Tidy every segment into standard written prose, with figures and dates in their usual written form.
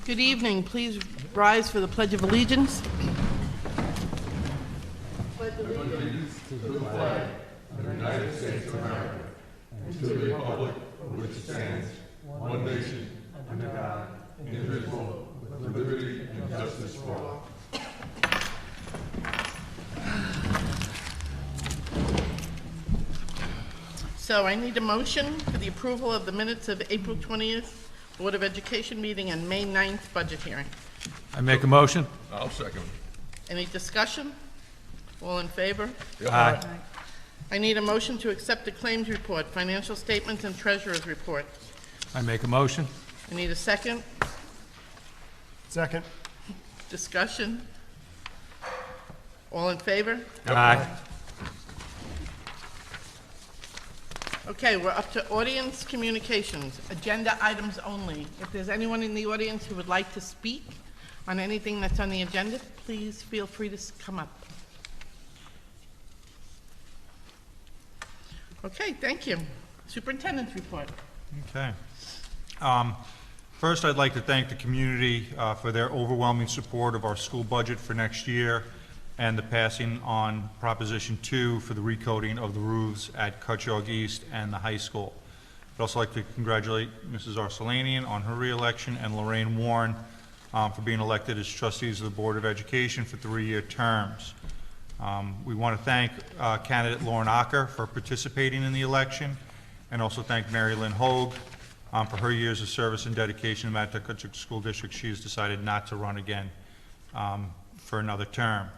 Good evening. Please rise for the Pledge of Allegiance. Pledge allegiance to the flag of the United States of America and to the republic for which it stands, one nation, under God, indivisible, with liberty and justice for all. So I need a motion for the approval of the minutes of April 20th Board of Education meeting and May 9th budget hearing. I make a motion. I'll second. Any discussion? All in favor? Aye. I need a motion to accept the claims report, financial statements, and treasurer's report. I make a motion. I need a second. Second. Discussion? All in favor? Aye. Okay, we're up to audience communications, agenda items only. If there's anyone in the audience who would like to speak on anything that's on the agenda, please feel free to come up. Okay, thank you. Superintendent's report. Okay. First, I'd like to thank the community for their overwhelming support of our school budget for next year and the passing on Proposition 2 for the recoding of the roofs at Cutchogue East and the high school. I'd also like to congratulate Mrs. Arcelanian on her re-election and Lorraine Warren for being elected as trustees of the Board of Education for 3-year terms. We want to thank candidate Lauren Acker for participating in the election, and also thank Mary Lynn Hogue for her years of service and dedication to the Cutchogue School District. She has decided not to run again for another term.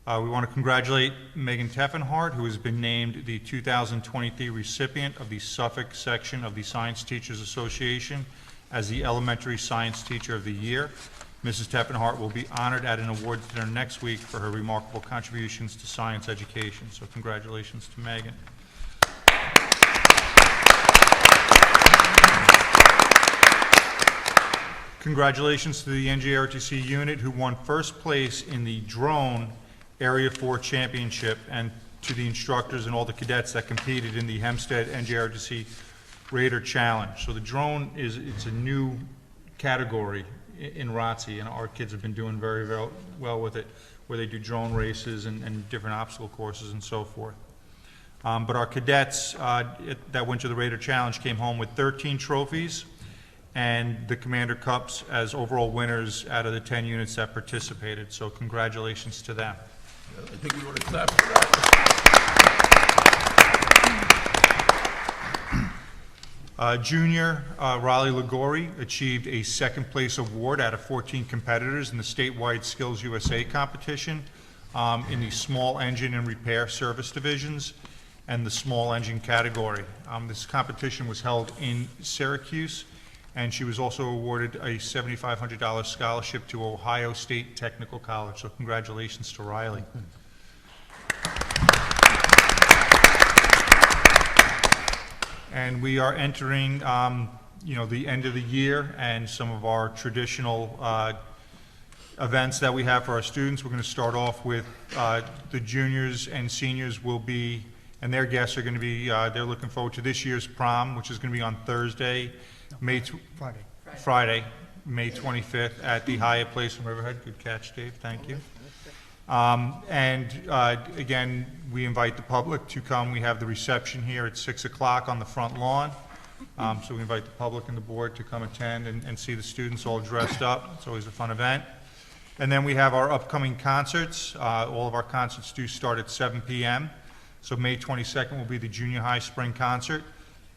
We want to congratulate Megan Teffenhart, who has been named the 2023 recipient of the Suffolk section of the Science Teachers Association as the Elementary Science Teacher of the Year. Mrs. Teffenhart will be honored at an awards dinner next week for her remarkable contributions to science education. So congratulations to Megan. Congratulations to the NJROTC unit who won first place in the drone Area 4 Championship, and to the instructors and all the cadets that competed in the Hempstead NJROTC Raider Challenge. So the drone it's a new category in ROTC, and our kids have been doing very well with it, where they do drone races and different obstacle courses and so forth. But our cadets that went to the Raider Challenge came home with 13 trophies and the Commander Cups as overall winners out of the 10 units that participated. So congratulations to them. I think we want to clap for that. Junior Raleigh Ligori achieved a second place award out of 14 competitors in the statewide Skills USA competition in the small engine and repair service divisions and the small engine category. This competition was held in Syracuse, and she was also awarded a $7,500 scholarship to Ohio State Technical College. So congratulations to Riley. And we are entering, the end of the year, and some of our traditional events that we have for our students. We're going to start off with the juniors and seniors will be, and their guests are going to be, they're looking forward to this year's prom, which is going to be on Thursday, Friday, May 25th at the Hyatt Place in Riverhead. Good catch, Dave. Thank you. Again, we invite the public to come. We have the reception here at 6 o'clock on the front lawn. So we invite the public and the board to come attend and see the students all dressed up. It's always a fun event. And then we have our upcoming concerts. All of our concerts do start at 7 p.m. So May 22nd will be the junior high spring concert.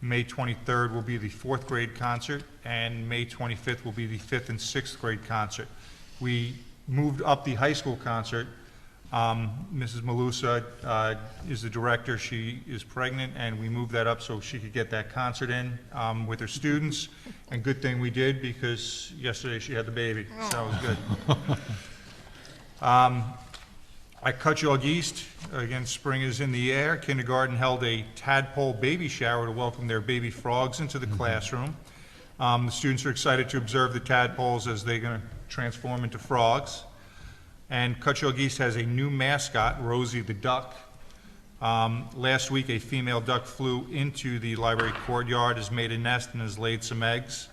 May 23rd will be the 4th grade concert, and May 25th will be the 5th and 6th grade concert. We moved up the high school concert. Mrs. Malusa is the director. She is pregnant, and we moved that up so she could get that concert in with her students. And good thing we did, because yesterday she had the baby, so that was good. At Cutchogue East, again, spring is in the air. Kindergarten held a tadpole baby shower to welcome their baby frogs into the classroom. The students are excited to observe the tadpoles as they're going to transform into frogs. And Cutchogue East has a new mascot, Rosie the Duck. Last week, a female duck flew into the library courtyard, has made a nest, and has laid some eggs.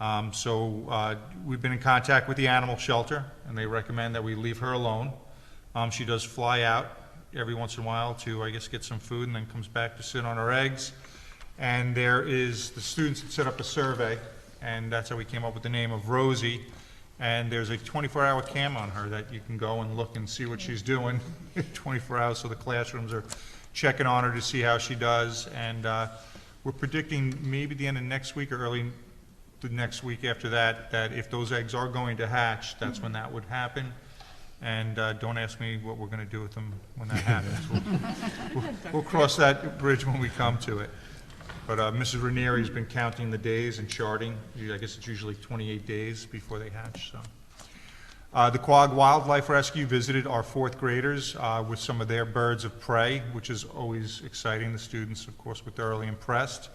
We've been in contact with the animal shelter, and they recommend that we leave her alone. She does fly out every once in a while to, I guess, get some food, and then comes back to sit on her eggs. And the students had set up a survey, and that's how we came up with the name of Rosie. And there's a 24-hour cam on her that you can go and look and see what she's doing 24 hours, so the classrooms are checking on her to see how she does. And we're predicting maybe the end of next week or early the next week after that, that if those eggs are going to hatch, that's when that would happen. And don't ask me what we're going to do with them when that happens. We'll cross that bridge when we come to it. But Mrs. Ranieri's been counting the days and charting. I guess it's usually 28 days before they hatch. So, the Quogue Wildlife Rescue visited our fourth graders with some of their birds of prey, which is always exciting. The students, of course, were thoroughly impressed.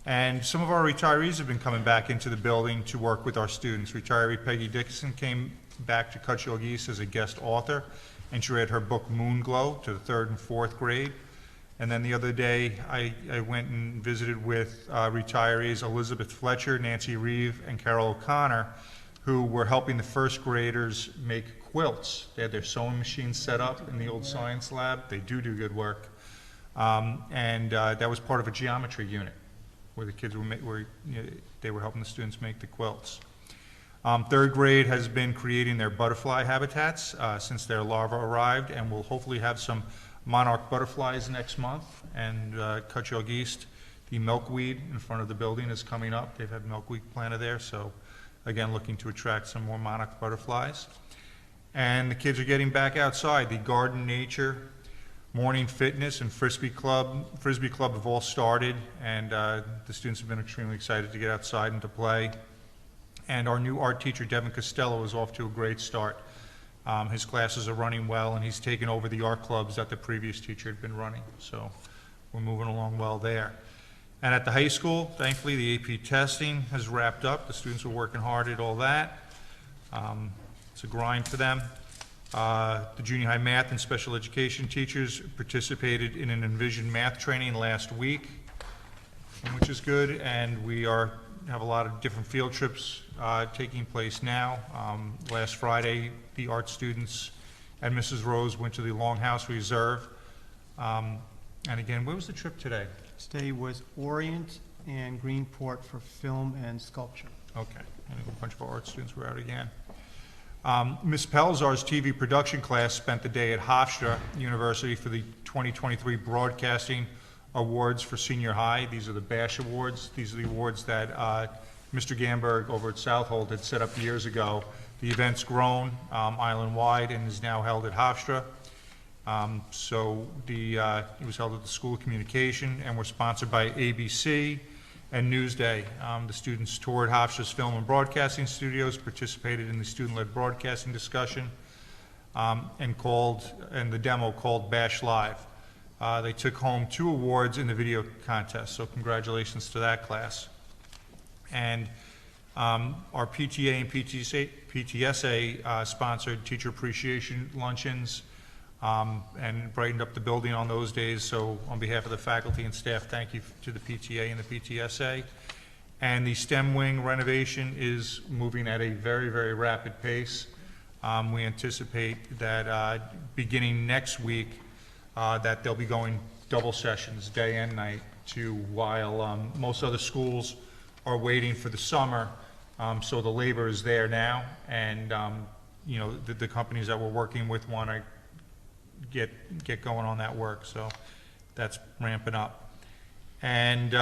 And some of our retirees have been coming back into the building to work with our students. Retiree Peggy Dixon came back to Cutchogue East as a guest author, and she read her book Moonglow to the 3rd and 4th grade. And then the other day, I went and visited with retirees Elizabeth Fletcher, Nancy Reeve, and Carol O'Connor, who were helping the first graders make quilts. They had their sewing machines set up in the old science lab. They do good work. That was part of a geometry unit where the kids they were helping the students make the quilts. 3rd grade has been creating their butterfly habitats since their larvae arrived, and we'll hopefully have some monarch butterflies next month. And Cutchogue East, the milkweed in front of the building is coming up. They've had milkweed planted there, so again, looking to attract some more monarch butterflies. And the kids are getting back outside. The garden nature, morning fitness, and frisbee club have all started, and the students have been extremely excited to get outside and to play. And our new art teacher, Devin Costello, is off to a great start. His classes are running well, and he's taken over the art clubs that the previous teacher had been running. So we're moving along well there. And at the high school, thankfully, the AP testing has wrapped up. The students are working hard at all that. It's a grind for them. The junior high math and special education teachers participated in an Envision math training last week, which is good, and we have a lot of different field trips taking place now. Last Friday, the art students and Mrs. Rose went to the Longhouse Reserve. And again, where was the trip today? Today was Orient and Greenport for film and sculpture. Okay, and a bunch of our art students were out again. Ms. Pelzar's TV production class spent the day at Hofstra University for the 2023 Broadcasting Awards for Senior High. These are the BASH Awards. These are the awards that Mr. Gamberg over at Southold had set up years ago. The event's grown island-wide and is now held at Hofstra. It was held at the School of Communication and were sponsored by ABC and Newsday. The students toured Hofstra's film and broadcasting studios, participated in the student-led broadcasting discussion, and the demo called Bash Live. They took home 2 awards in the video contest, so congratulations to that class. And our PTA and PTSA sponsored teacher appreciation luncheons and brightened up the building on those days. So on behalf of the faculty and staff, thank you to the PTA and the PTSA. And the STEM wing renovation is moving at a very, very rapid pace. We anticipate that beginning next week, that they'll be going double sessions, day and night, while most other schools are waiting for the summer. So the labor is there now, and the companies that we're working with want to get going on that work, so that's ramping up. And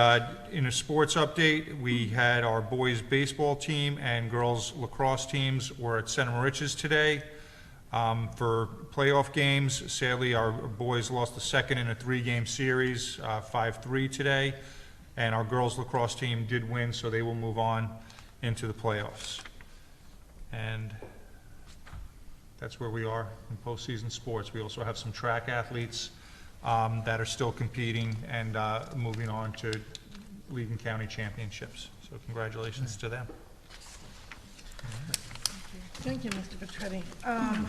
in a sports update, we had our boys baseball team and girls lacrosse teams were at Center Moriches today for playoff games. Sadly, our boys lost the second in a 3-game series, 5-3 today, and our girls lacrosse team did win, so they will move on into the playoffs. And that's where we are in postseason sports. We also have some track athletes that are still competing and moving on to league and county championships. So congratulations to them. Thank you, Mr. Petretti.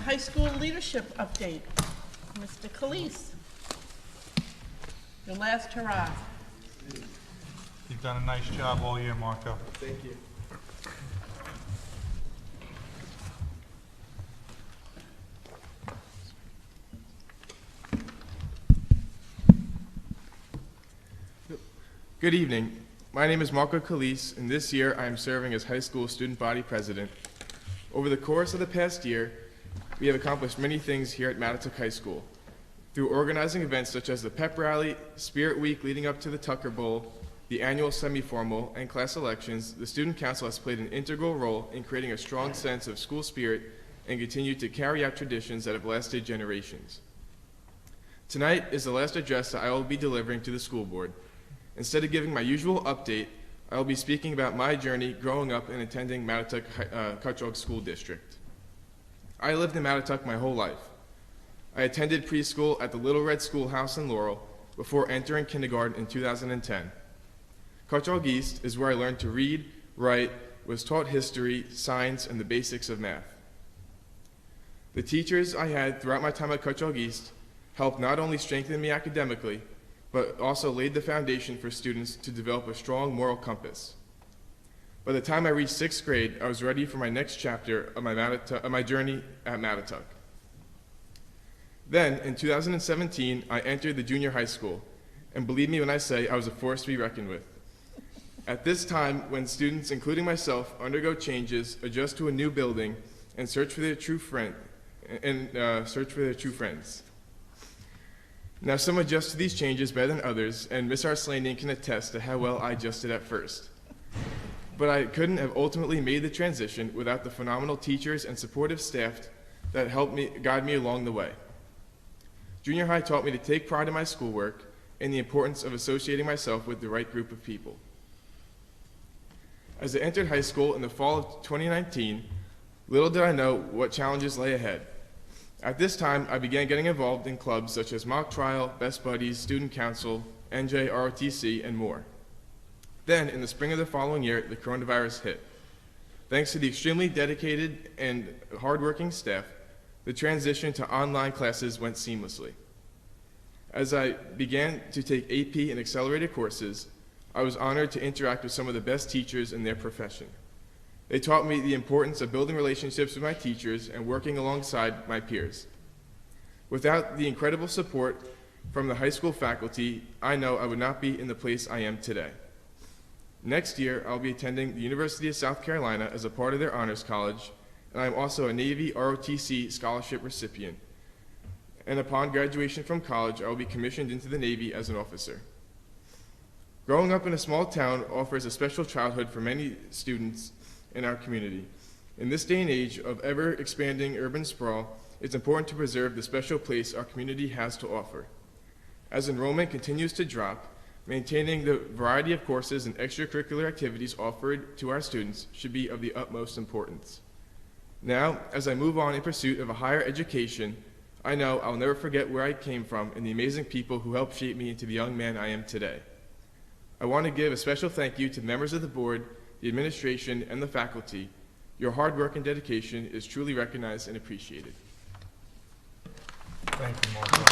High school leadership update. Mr. Calise, your last hurrah. You've done a nice job all year, Marco. Thank you. Good evening. My name is Marco Calise, and this year I am serving as high school student body president. Over the course of the past year, we have accomplished many things here at Mattituck High School. Through organizing events such as the Pep Rally, Spirit Week leading up to the Tucker Bowl, the annual semi-formal, and class elections, the Student Council has played an integral role in creating a strong sense of school spirit and continued to carry out traditions that have lasted generations. Tonight is the last address that I will be delivering to the school board. Instead of giving my usual update, I will be speaking about my journey growing up and attending Mattituck Cutchogue School District. I lived in Mattituck my whole life. I attended preschool at the Little Red Schoolhouse in Laurel before entering kindergarten in 2010. Cutchogue East is where I learned to read, write, was taught history, science, and the basics of math. The teachers I had throughout my time at Cutchogue East helped not only strengthen me academically, but also laid the foundation for students to develop a strong moral compass. By the time I reached 6th grade, I was ready for my next chapter of my journey at Mattituck. Then, in 2017, I entered the junior high school, and believe me when I say I was a force to be reckoned with. At this time, when students, including myself, undergo changes, adjust to a new building, and search for their true friends. Now, some adjust to these changes better than others, and Miss Arslanian can attest to how well I adjusted at first. But I couldn't have ultimately made the transition without the phenomenal teachers and supportive staff that helped guide me along the way. Junior high taught me to take pride in my schoolwork and the importance of associating myself with the right group of people. As I entered high school in the fall of 2019, little did I know what challenges lay ahead. At this time, I began getting involved in clubs such as Mock Trial, Best Buddies, Student Council, NJ, ROTC, and more. Then, in the spring of the following year, the coronavirus hit. Thanks to the extremely dedicated and hardworking staff, the transition to online classes went seamlessly. As I began to take AP and accelerated courses, I was honored to interact with some of the best teachers in their profession. They taught me the importance of building relationships with my teachers and working alongside my peers. Without the incredible support from the high school faculty, I know I would not be in the place I am today. Next year, I'll be attending the University of South Carolina as a part of their honors college, and I'm also a Navy ROTC scholarship recipient. And upon graduation from college, I will be commissioned into the Navy as an officer. Growing up in a small town offers a special childhood for many students in our community. In this day and age of ever-expanding urban sprawl, it's important to preserve the special place our community has to offer. As enrollment continues to drop, maintaining the variety of courses and extracurricular activities offered to our students should be of the utmost importance. Now, as I move on in pursuit of a higher education, I know I'll never forget where I came from and the amazing people who helped shape me into the young man I am today. I want to give a special thank you to the members of the board, the administration, and the faculty. Your hard work and dedication is truly recognized and appreciated. Thank you, Marco.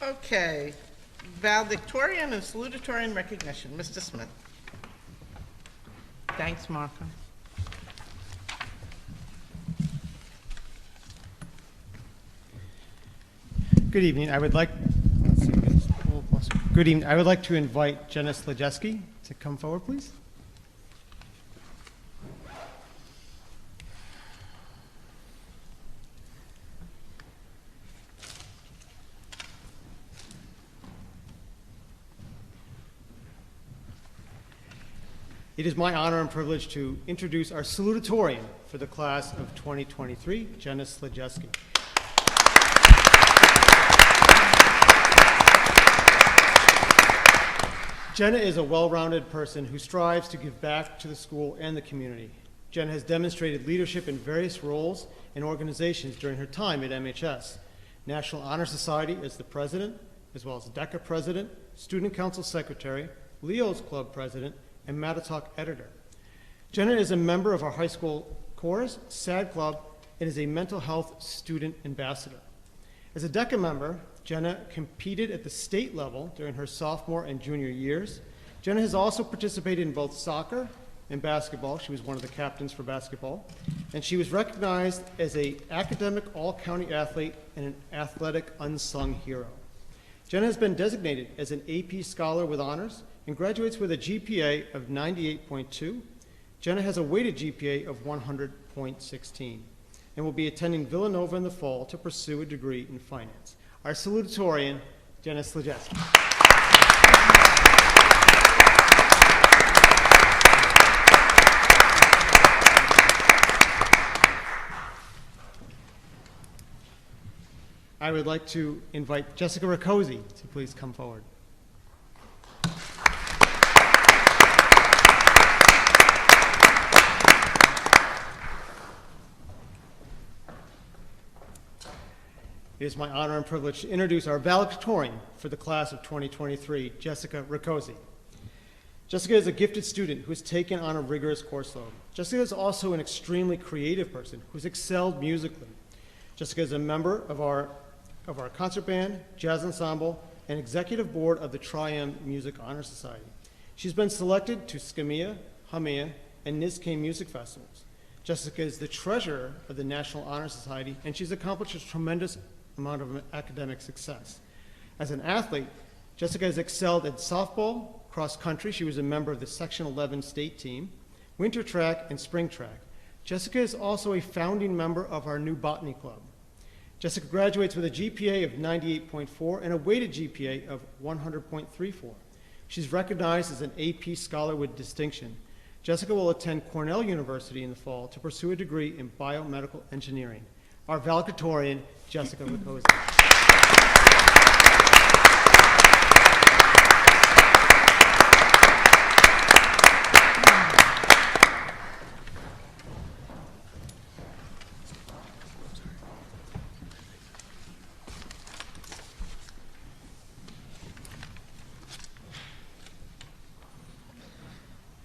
Okay, valedictorian and salutatorian recognition. Mr. Smith. Thanks, Martha. Good evening. I would like to invite Jenna Slajeski to come forward, please. It is my honor and privilege to introduce our salutatorian for the class of 2023, Jenna Slajeski. Jenna is a well-rounded person who strives to give back to the school and the community. Jenna has demonstrated leadership in various roles and organizations during her time at MHS. National Honor Society as the president, as well as DECA president, Student Council secretary, Leo's Club president, and Mattituck editor. Jenna is a member of our high school chorus, SAD Club, and is a mental health student ambassador. As a DECA member, Jenna competed at the state level during her sophomore and junior years. Jenna has also participated in both soccer and basketball. She was one of the captains for basketball. And she was recognized as an academic all-county athlete and an athletic unsung hero. Jenna has been designated as an AP Scholar with honors and graduates with a GPA of 98.2. Jenna has a weighted GPA of 100.16 and will be attending Villanova in the fall to pursue a degree in finance. Our salutatorian, Jenna Slajeski. I would like to invite Jessica Riccozzi to please come forward. It is my honor and privilege to introduce our valedictorian for the class of 2023, Jessica Riccozzi. Jessica is a gifted student who has taken on a rigorous course load. Jessica is also an extremely creative person who has excelled musically. Jessica is a member of our concert band, jazz ensemble, and executive board of the Tri-M Music Honor Society. She's been selected to Skamia, Hamea, and NISK Music Festivals. Jessica is the treasurer of the National Honor Society, and she's accomplished a tremendous amount of academic success. As an athlete, Jessica has excelled at softball, cross country. She was a member of the Section 11 state team, winter track, and spring track. Jessica is also a founding member of our new botany club. Jessica graduates with a GPA of 98.4 and a weighted GPA of 100.34. She's recognized as an AP Scholar with distinction. Jessica will attend Cornell University in the fall to pursue a degree in biomedical engineering. Our valedictorian, Jessica Riccozzi.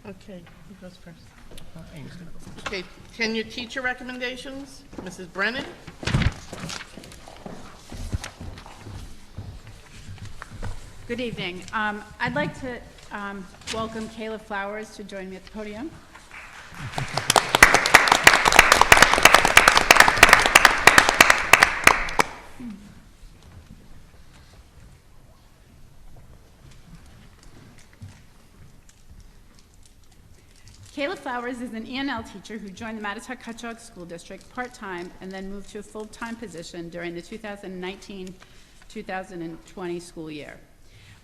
Okay, who goes first? Okay, can you teacher recommendations? Mrs. Brennan? Good evening. I'd like to welcome Kayla Flowers to join me at the podium. Kayla Flowers is an E&L teacher who joined the Mattituck-Cutchogue School District part-time and then moved to a full-time position during the 2019-2020 school year.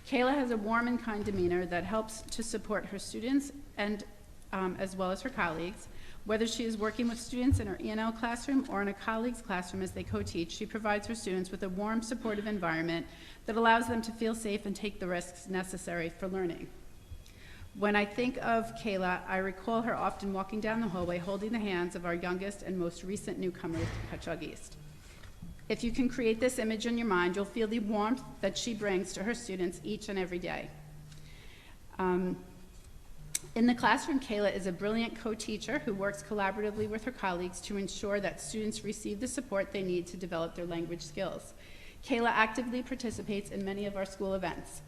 Kayla has a warm and kind demeanor that helps to support her students and as well as her colleagues. Whether she is working with students in her E&L classroom or in a colleague's classroom as they co-teach, she provides her students with a warm, supportive environment that allows them to feel safe and take the risks necessary for learning. When I think of Kayla, I recall her often walking down the hallway holding the hands of our youngest and most recent newcomers to Cutchogue East. If you can create this image in your mind, you'll feel the warmth that she brings to her students each and every day. In the classroom, Kayla is a brilliant co-teacher who works collaboratively with her colleagues to ensure that students receive the support they need to develop their language skills. Kayla actively participates in many of our school events.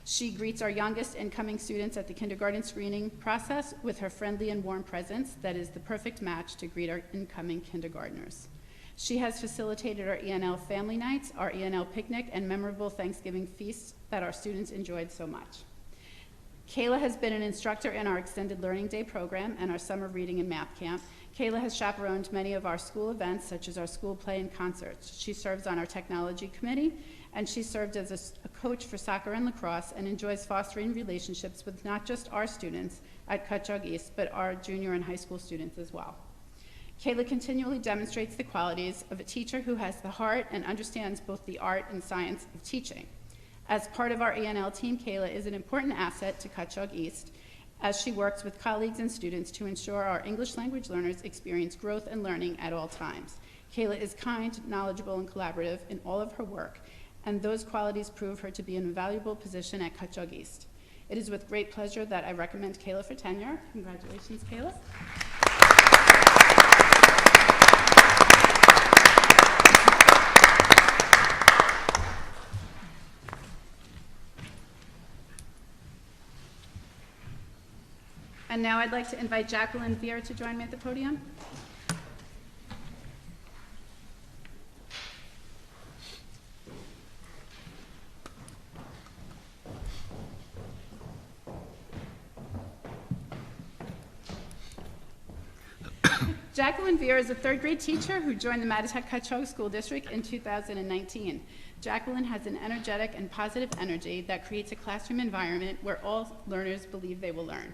She greets our youngest incoming students at the kindergarten screening process with her friendly and warm presence that is the perfect match to greet our incoming kindergartners. She has facilitated our E&L family nights, our E&L picnic, and memorable Thanksgiving feasts that our students enjoyed so much. Kayla has been an instructor in our Extended Learning Day program and our summer reading and math camp. Kayla has chaperoned many of our school events, such as our school play and concerts. She serves on our technology committee, and she served as a coach for soccer and lacrosse and enjoys fostering relationships with not just our students at Cutchogue East, but our junior and high school students as well. Kayla continually demonstrates the qualities of a teacher who has the heart and understands both the art and science of teaching. As part of our E&L team, Kayla is an important asset to Cutchogue East as she works with colleagues and students to ensure our English language learners experience growth and learning at all times. Kayla is kind, knowledgeable, and collaborative in all of her work, and those qualities prove her to be an invaluable position at Cutchogue East. It is with great pleasure that I recommend Kayla for tenure. Congratulations, Kayla. And now I'd like to invite Jacqueline Veer to join me at the podium. Jacqueline Veer is a third grade teacher who joined the Mattatak-Cutchogue School District in 2019. Jacqueline has an energetic and positive energy that creates a classroom environment where all learners believe they will learn.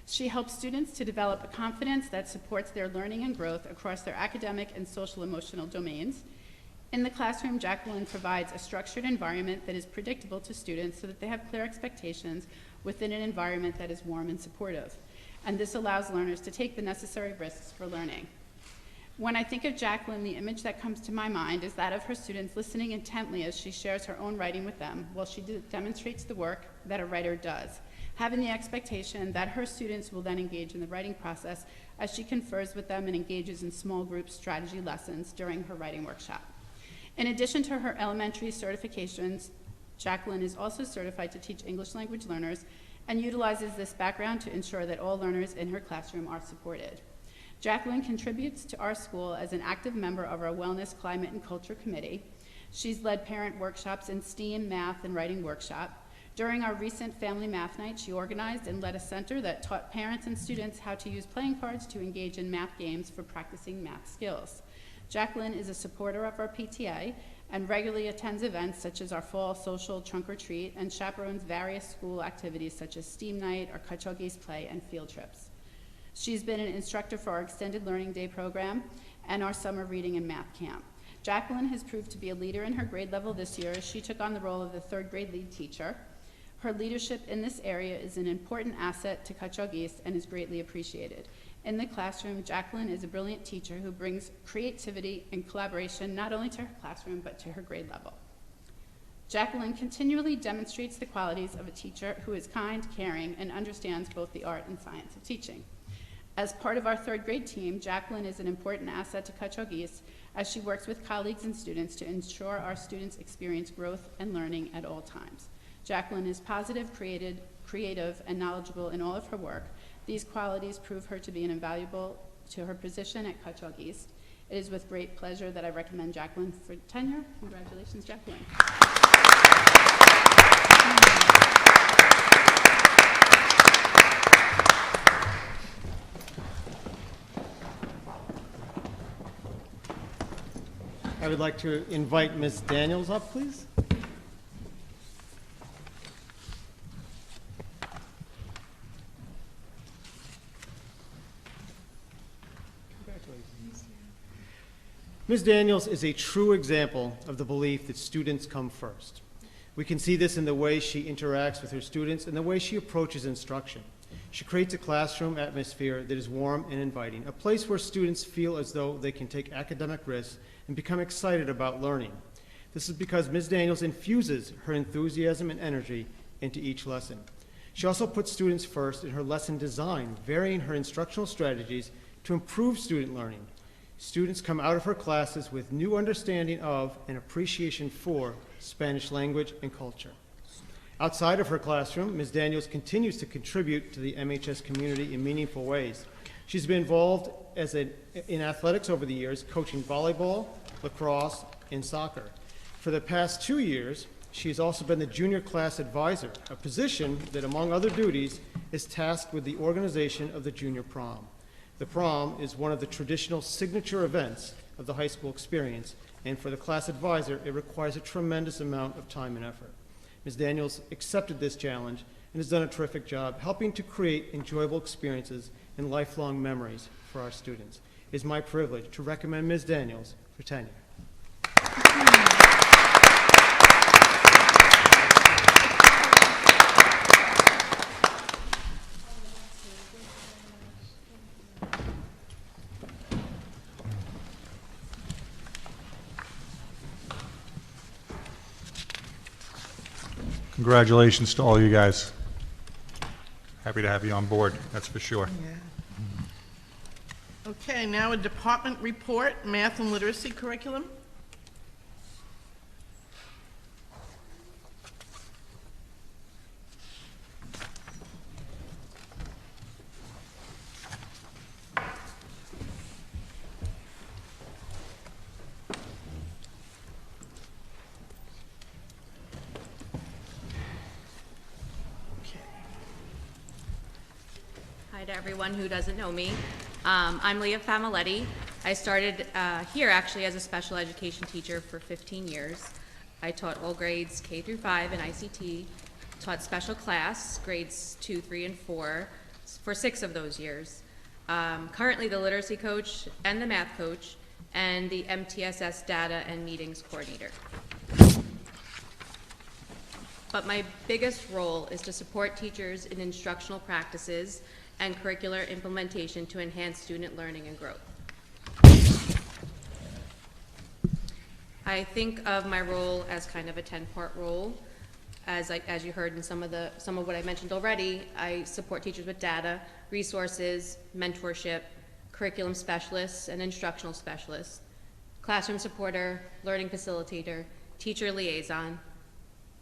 She helps students to develop a confidence that supports their learning and growth across their academic and social emotional domains. In the classroom, Jacqueline provides a structured environment that is predictable to students so that they have clear expectations within an environment that is warm and supportive. And this allows learners to take the necessary risks for learning. When I think of Jacqueline, the image that comes to my mind is that of her students listening intently as she shares her own writing with them while she demonstrates the work that a writer does, having the expectation that her students will then engage in the writing process as she confers with them and engages in small group strategy lessons during her writing workshop. In addition to her elementary certifications, Jacqueline is also certified to teach English language learners and utilizes this background to ensure that all learners in her classroom are supported. Jacqueline contributes to our school as an active member of our Wellness, Climate, and Culture Committee. She's led parent workshops in STEAM, math, and writing workshop. During our recent Family Math Night, she organized and led a center that taught parents and students how to use playing cards to engage in math games for practicing math skills. Jacqueline is a supporter of our PTA and regularly attends events such as our fall social trunk or treat and chaperones various school activities such as STEAM night or Cutchogue East play and field trips. She's been an instructor for our Extended Learning Day program and our summer reading and math camp. Jacqueline has proved to be a leader in her grade level this year as she took on the role of the third grade lead teacher. Her leadership in this area is an important asset to Cutchogue East and is greatly appreciated. In the classroom, Jacqueline is a brilliant teacher who brings creativity and collaboration not only to her classroom, but to her grade level. Jacqueline continually demonstrates the qualities of a teacher who is kind, caring, and understands both the art and science of teaching. As part of our third grade team, Jacqueline is an important asset to Cutchogue East as she works with colleagues and students to ensure our students experience growth and learning at all times. Jacqueline is positive, creative, and knowledgeable in all of her work. These qualities prove her to be invaluable to her position at Cutchogue East. It is with great pleasure that I recommend Jacqueline for tenure. Congratulations, Jacqueline. I would like to invite Ms. Daniels up, please. Ms. Daniels is a true example of the belief that students come first. We can see this in the way she interacts with her students and the way she approaches instruction. She creates a classroom atmosphere that is warm and inviting, a place where students feel as though they can take academic risks and become excited about learning. This is because Ms. Daniels infuses her enthusiasm and energy into each lesson. She also puts students first in her lesson design, varying her instructional strategies to improve student learning. Students come out of her classes with new understanding of and appreciation for Spanish language and culture. Outside of her classroom, Ms. Daniels continues to contribute to the MHS community in meaningful ways. She's been involved in athletics over the years, coaching volleyball, lacrosse, and soccer. For the past 2 years, she has also been the junior class advisor, a position that, among other duties, is tasked with the organization of the junior prom. The prom is one of the traditional signature events of the high school experience, and for the class advisor, it requires a tremendous amount of time and effort. Ms. Daniels accepted this challenge and has done a terrific job helping to create enjoyable experiences and lifelong memories for our students. It is my privilege to recommend Ms. Daniels for tenure. Congratulations to all you guys. Happy to have you on board, that's for sure. Okay, now a department report, math and literacy curriculum. Hi to everyone who doesn't know me. I'm Leah Familetti. I started here actually as a special education teacher for 15 years. I taught all grades K through 5 in ICT, taught special class, grades 2, 3, and 4, for 6 of those years. Currently the literacy coach and the math coach and the MTSS data and meetings coordinator. But my biggest role is to support teachers in instructional practices and curricular implementation to enhance student learning and growth. I think of my role as kind of a 10-part role. As you heard in some of what I mentioned already, I support teachers with data, resources, mentorship, curriculum specialists and instructional specialists, classroom supporter, learning facilitator, teacher liaison,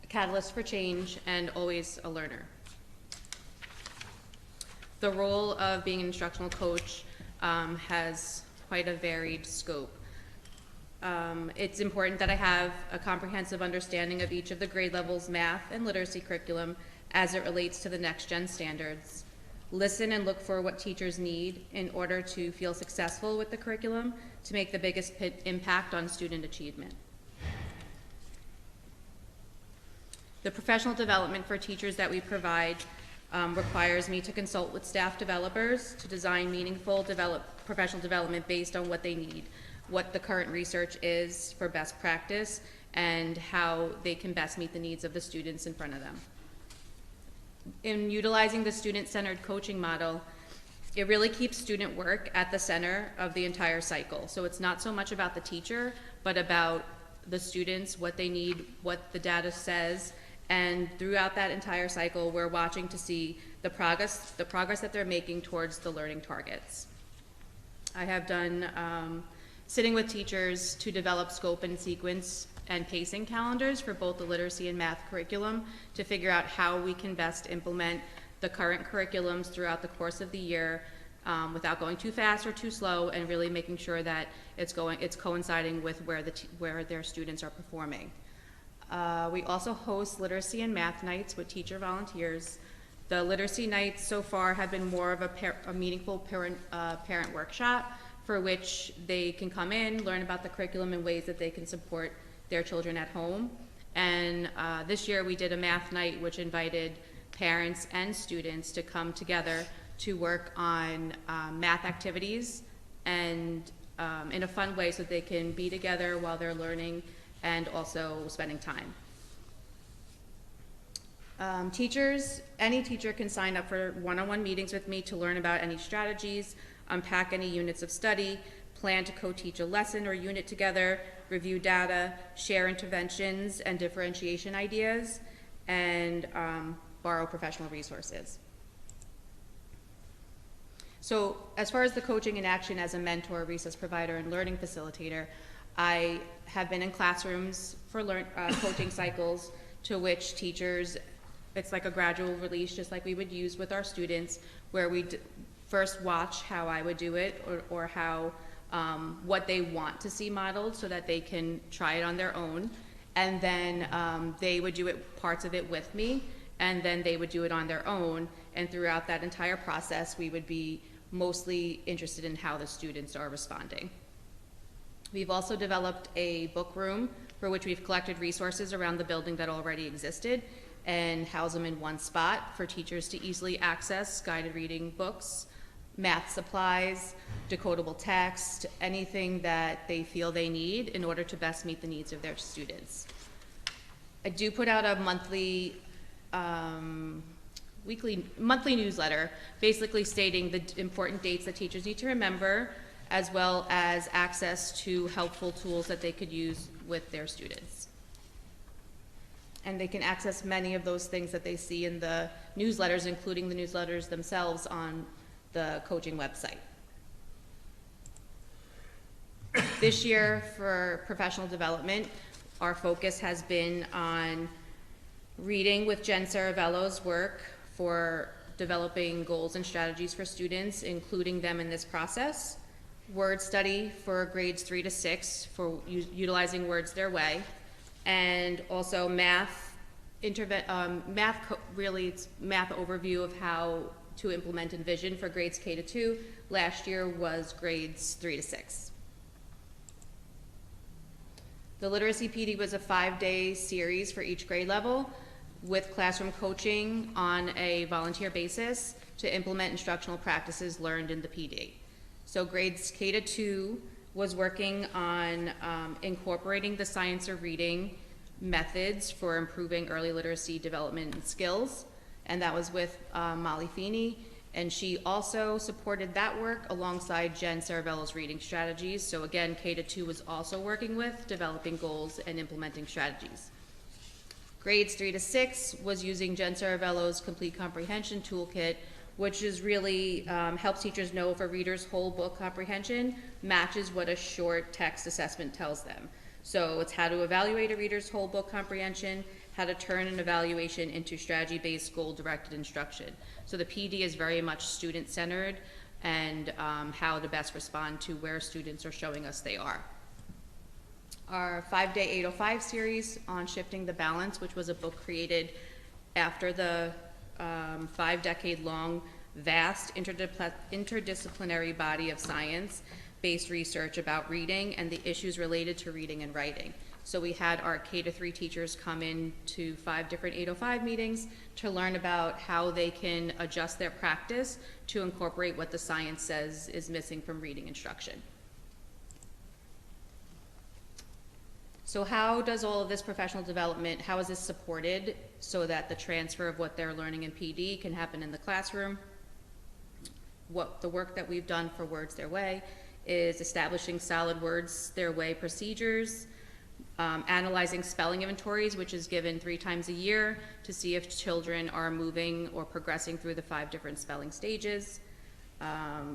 a catalyst for change, and always a learner. The role of being an instructional coach has quite a varied scope. It's important that I have a comprehensive understanding of each of the grade levels math and literacy curriculum as it relates to the next gen standards. Listen and look for what teachers need in order to feel successful with the curriculum to make the biggest impact on student achievement. The professional development for teachers that we provide requires me to consult with staff developers to design meaningful professional development based on what they need, what the current research is for best practice, and how they can best meet the needs of the students in front of them. In utilizing the student-centered coaching model, it really keeps student work at the center of the entire cycle. So it's not so much about the teacher, but about the students, what they need, what the data says, and throughout that entire cycle, we're watching to see the progress that they're making towards the learning targets. I have done sitting with teachers to develop scope and sequence and pacing calendars for both the literacy and math curriculum to figure out how we can best implement the current curriculums throughout the course of the year without going too fast or too slow, and really making sure that it's coinciding with where their students are performing. We also host literacy and math nights with teacher volunteers. The literacy nights so far have been more of a meaningful parent workshop for which they can come in, learn about the curriculum and ways that they can support their children at home. And this year we did a math night which invited parents and students to come together to work on math activities and in a fun way so they can be together while they're learning and also spending time. Any teacher can sign up for one-on-one meetings with me to learn about any strategies, unpack any units of study, plan to co-teach a lesson or unit together, review data, share interventions and differentiation ideas, and borrow professional resources. So as far as the coaching in action as a mentor, resource provider, and learning facilitator, I have been in classrooms for coaching cycles to which teachers, it's like a gradual release, just like we would use with our students, where we first watch how I would do it or how, what they want to see modeled so that they can try it on their own. And then they would do parts of it with me, and then they would do it on their own. And throughout that entire process, we would be mostly interested in how the students are responding. We've also developed a book room for which we've collected resources around the building that already existed and house them in one spot for teachers to easily access guided reading books, math supplies, decodable text, anything that they feel they need in order to best meet the needs of their students. I do put out a monthly newsletter, basically stating the important dates that teachers need to remember, as well as access to helpful tools that they could use with their students. And they can access many of those things that they see in the newsletters, including the newsletters themselves, on the coaching website. This year, for professional development, our focus has been on reading with Jen Saravello's work for developing goals and strategies for students, including them in this process, word study for grades 3 to 6 for utilizing words their way, and also math, really it's math overview of how to implement Envision for grades K to 2. Last year was grades 3 to 6. The Literacy PD was a 5-day series for each grade level with classroom coaching on a volunteer basis to implement instructional practices learned in the PD. So grades K to 2 was working on incorporating the science of reading methods for improving early literacy development and skills, and that was with Molly Feeney, and she also supported that work alongside Jen Saravello's reading strategies. So again, K to 2 was also working with developing goals and implementing strategies. Grades 3 to 6 was using Jen Saravello's Complete Comprehension Toolkit, which is really helps teachers know if a reader's whole book comprehension matches what a short text assessment tells them. So it's how to evaluate a reader's whole book comprehension, how to turn an evaluation into strategy-based, goal-directed instruction. So the PD is very much student-centered and how to best respond to where students are showing us they are. Our 5-day 805 series on shifting the balance, which was a book created after the 5-decade-long vast interdisciplinary body of science-based research about reading and the issues related to reading and writing. So we had our K to 3 teachers come in to 5 different 805 meetings to learn about how they can adjust their practice to incorporate what the science says is missing from reading instruction. So how does all of this professional development, how is this supported so that the transfer of what they're learning in PD can happen in the classroom? What the work that we've done for Words Their Way is establishing solid Words Their Way procedures, analyzing spelling inventories, which is given 3 times a year to see if children are moving or progressing through the 5 different spelling stages,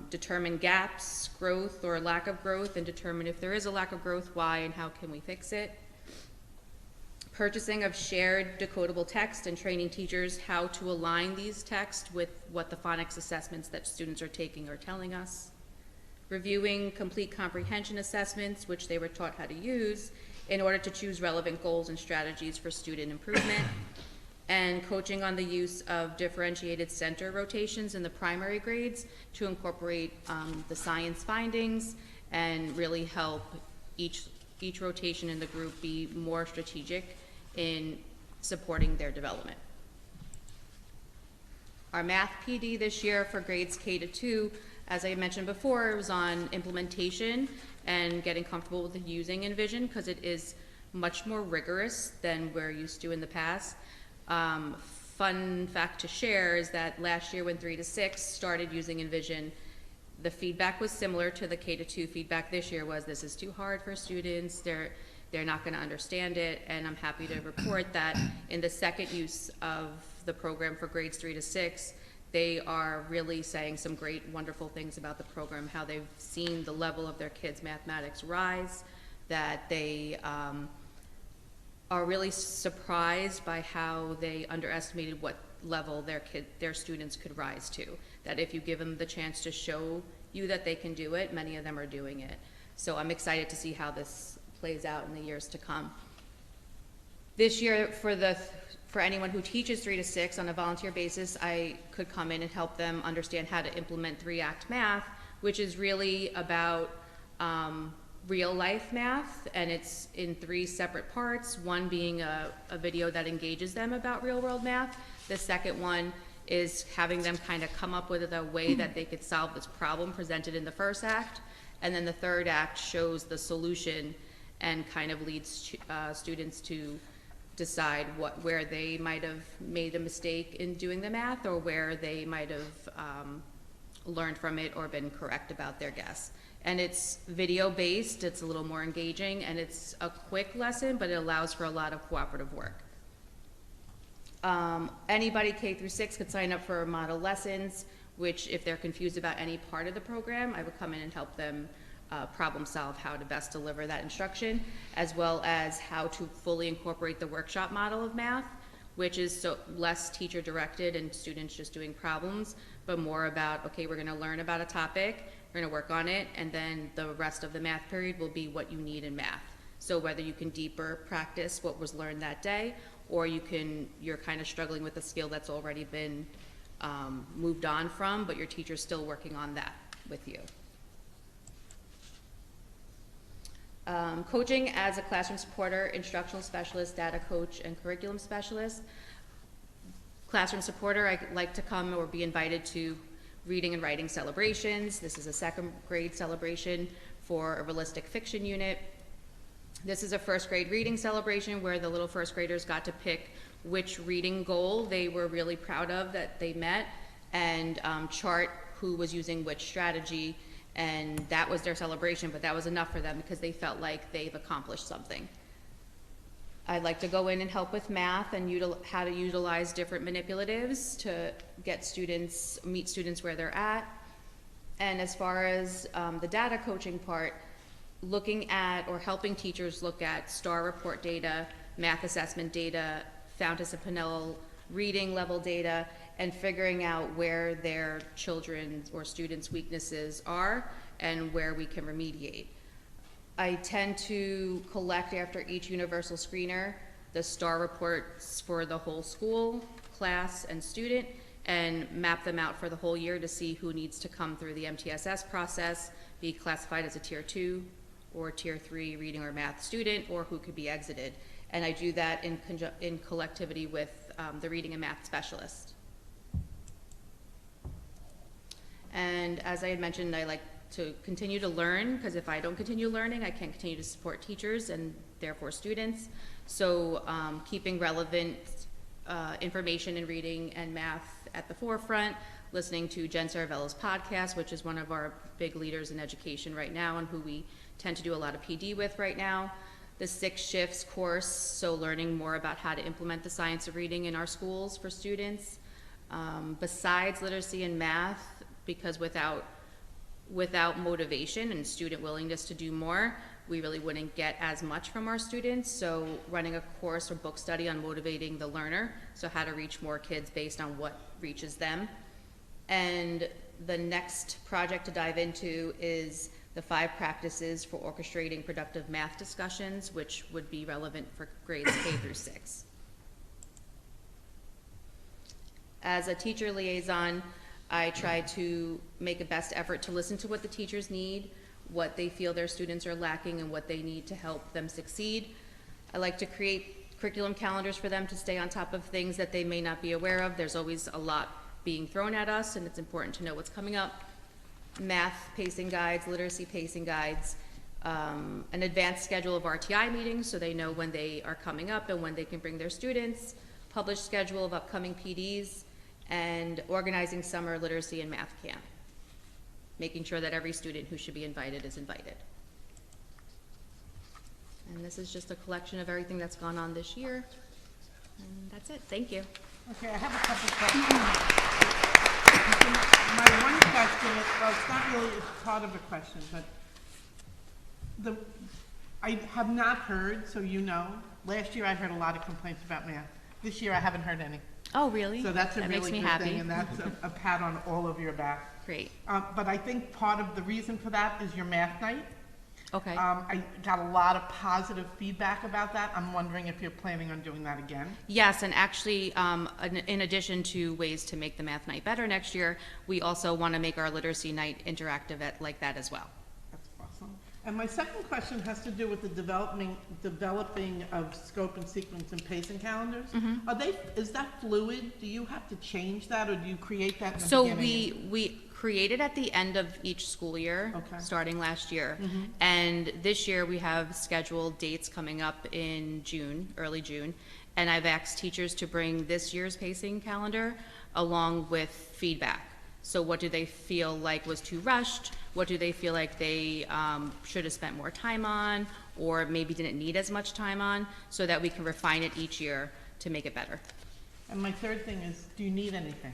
determine gaps, growth or lack of growth, and determine if there is a lack of growth, why, and how can we fix it. Purchasing of shared decodable text and training teachers how to align these texts with what the phonics assessments that students are taking are telling us. Reviewing complete comprehension assessments, which they were taught how to use, in order to choose relevant goals and strategies for student improvement, and coaching on the use of differentiated center rotations in the primary grades to incorporate the science findings and really help each rotation in the group be more strategic in supporting their development. Our math PD this year for grades K to 2, as I mentioned before, was on implementation and getting comfortable with using Envision because it is much more rigorous than we're used to in the past. Fun fact to share is that last year when 3 to 6 started using Envision, the feedback was similar to the K to 2 feedback this year was this is too hard for students, they're not going to understand it, and I'm happy to report that in the second use of the program for grades 3 to 6, they are really saying some great, wonderful things about the program, how they've seen the level of their kids' mathematics rise, that they are really surprised by how they underestimated what level their students could rise to. That if you give them the chance to show you that they can do it, many of them are doing it. So I'm excited to see how this plays out in the years to come. This year, for anyone who teaches 3 to 6 on a volunteer basis, I could come in and help them understand how to implement 3-act math, which is really about real life math, and it's in 3 separate parts, one being a video that engages them about real world math. The second one is having them kind of come up with a way that they could solve this problem presented in the first act, and then the third act shows the solution and kind of leads students to decide where they might have made a mistake in doing the math or where they might have learned from it or been correct about their guess. And it's video based, it's a little more engaging, and it's a quick lesson, but it allows for a lot of cooperative work. Anybody K through 6 could sign up for model lessons, which if they're confused about any part of the program, I would come in and help them problem solve how to best deliver that instruction, as well as how to fully incorporate the workshop model of math, which is less teacher directed and students just doing problems, but more about, okay, we're gonna learn about a topic, we're gonna work on it, and then the rest of the math period will be what you need in math. So whether you can deeper practice what was learned that day, or you're kind of struggling with a skill that's already been moved on from, but your teacher's still working on that with you. Coaching as a classroom supporter, instructional specialist, data coach, and curriculum specialist. Classroom supporter, I like to come or be invited to reading and writing celebrations. This is a second grade celebration for a realistic fiction unit. This is a first grade reading celebration where the little first graders got to pick which reading goal they were really proud of that they met, and chart who was using which strategy, and that was their celebration, but that was enough for them because they felt like they've accomplished something. I'd like to go in and help with math and how to utilize different manipulatives to get students, meet students where they're at. And as far as the data coaching part, looking at or helping teachers look at STAR report data, math assessment data, Fountas and Pinnell reading level data, and figuring out where their children's or students' weaknesses are and where we can remediate. I tend to collect after each universal screener the STAR reports for the whole school, class, and student, and map them out for the whole year to see who needs to come through the MTSS process, be classified as a tier 2 or tier 3 reading or math student, or who could be exited. And I do that in collectivity with the reading and math specialist. And as I had mentioned, I like to continue to learn, because if I don't continue learning, I can't continue to support teachers and therefore students. So keeping relevant information in reading and math at the forefront, listening to Jen Saravello's podcast, which is one of our big leaders in education right now and who we tend to do a lot of PD with right now. The 6 Shifts course, so learning more about how to implement the science of reading in our schools for students. Besides literacy and math, because without motivation and student willingness to do more, we really wouldn't get as much from our students. So running a course or book study on motivating the learner, so how to reach more kids based on what reaches them. And the next project to dive into is the 5 practices for orchestrating productive math discussions, which would be relevant for grades K through 6. As a teacher liaison, I try to make a best effort to listen to what the teachers need, what they feel their students are lacking, and what they need to help them succeed. I like to create curriculum calendars for them to stay on top of things that they may not be aware of. There's always a lot being thrown at us, and it's important to know what's coming up. Math pacing guides, literacy pacing guides, an advanced schedule of RTI meetings so they know when they are coming up and when they can bring their students, published schedule of upcoming PDs, and organizing summer literacy and math camp, making sure that every student who should be invited is invited. And this is just a collection of everything that's gone on this year. And that's it. Thank you. Okay, I have a couple questions. My one question is, well, it's not really, it's part of a question, but I have not heard, so you know, last year I heard a lot of complaints about math. This year I haven't heard any. Oh, really? So that's a That really makes me good happy. thing, and that's a pat on all of your back. Great. But I think part of the reason for that is your math night. Okay. I got a lot of positive feedback about that. I'm wondering if you're planning on doing that again. Yes, and actually, in addition to ways to make the math night better next year, we also want to make our literacy night interactive like that as well. That's awesome. And my second question has to do with the developing of scope and sequence and pacing calendars. Mm-hmm. Is that fluid? Do you have to change that, or do you create that in the So beginning? we created at the end of each school year, Okay. starting last year. Mm-hmm. And this year we have scheduled dates coming up in June, early June. And I've asked teachers to bring this year's pacing calendar along with feedback. So what do they feel like was too rushed? What do they feel like they should have spent more time on, or maybe didn't need as much time on, so that we can refine it each year to make it better. And my third thing is, do you need anything?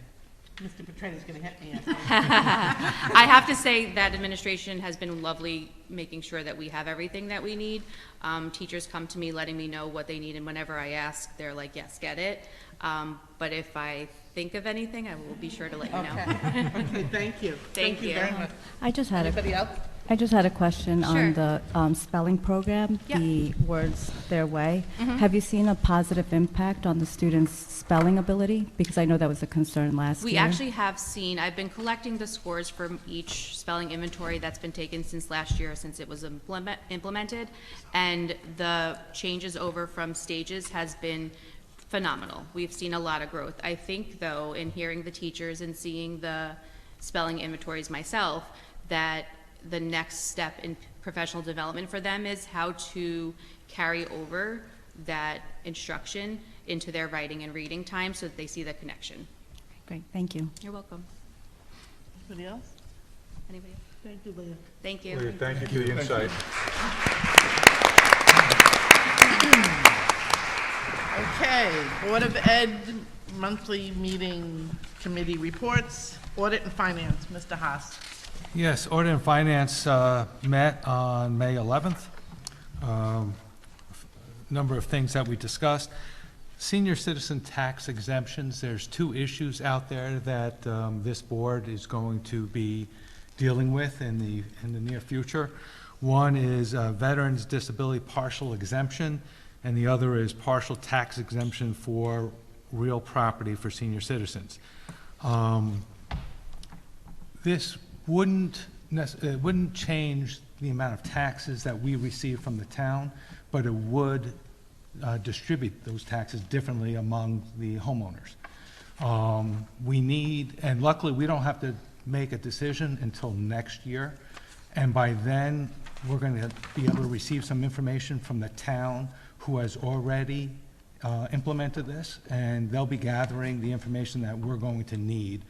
Mr. Petretti's going to hit me. I have to say that administration has been lovely making sure that we have everything that we need. Teachers come to me letting me know what they need, and whenever I ask, they're like, yes, get it. But if I think of anything, I will be sure to let you know. Okay, thank you. Thank you. very much. I just had Anybody else? I just had a question Sure. on the spelling program, Yeah. the Words Their Way. Mhm. Have you seen a positive impact on the students' spelling ability? Because I know that was a concern last year. We actually have seen, I've been collecting the scores from each spelling inventory that's been taken since last year, since it was implemented, and the changes over from stages has been phenomenal. We've seen a lot of growth. I think, though, in hearing the teachers and seeing the spelling inventories myself, that the next step in professional development for them is how to carry over that instruction into their writing and reading time so that they see the connection. Great, thank you. You're welcome. Anybody else? Anybody else? Thank you, Leah. Thank you. Leah, thank you for the insight. Okay, Board of Ed monthly meeting committee reports, audit and finance, Mr. Haas. Yes, Audit and Finance met on May 11th. Number of things that we discussed. Senior citizen tax exemptions, there's two issues out there that this board is going to be dealing with in the near future. One is veterans disability partial exemption, and the other is partial tax exemption for real property for senior citizens. This it wouldn't change the amount of taxes that we receive from the town, but it would distribute those taxes differently among the homeowners. We need, and luckily we don't have to make a decision until next year, and by then we're going to be able to receive some information from the town who has already implemented this, and they'll be gathering the information that we're going to need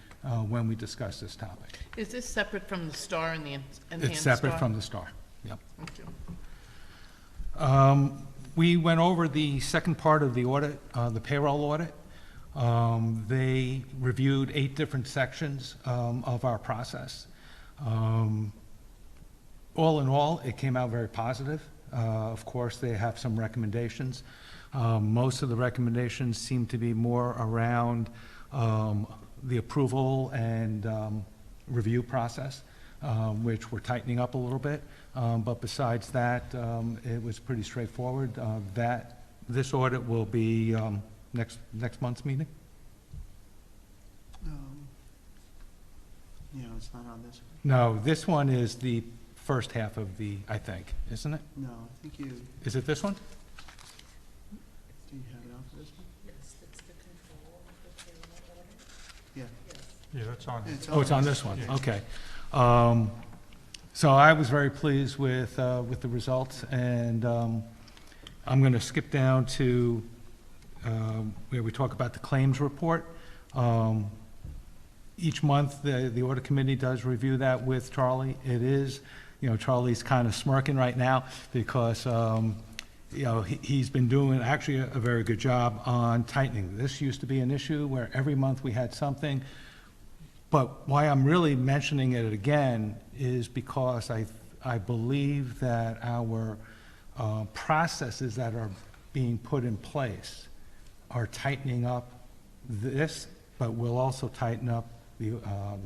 when we discuss this topic. Is this separate from the STAR and the enhanced It's separate STAR? from the STAR, yep. Thank you. We went over the second part of the audit, the payroll audit. They reviewed 8 different sections of our process. All in all, it came out very positive. Of course, they have some recommendations. Most of the recommendations seem to be more around the approval and review process, which we're tightening up a little bit. But besides that, it was pretty straightforward. This audit will be next month's meeting. Yeah, it's not on this. No, this one is the first half of the, I think, isn't it? No, I think you, Is it this one? do you have it on for this one? Yes, it's the control of the payroll audit. Yeah. Yeah, that's on. Oh, it's on this one, okay. So I was very pleased with the results, and I'm going to skip down to where we talk about the claims report. Each month, the audit committee does review that with Charlie. It is, Charlie's kind of smirking right now because, he's been doing actually a very good job on tightening. This used to be an issue where every month we had something. But why I'm really mentioning it again is because I believe that our processes that are being put in place are tightening up this, but will also tighten up the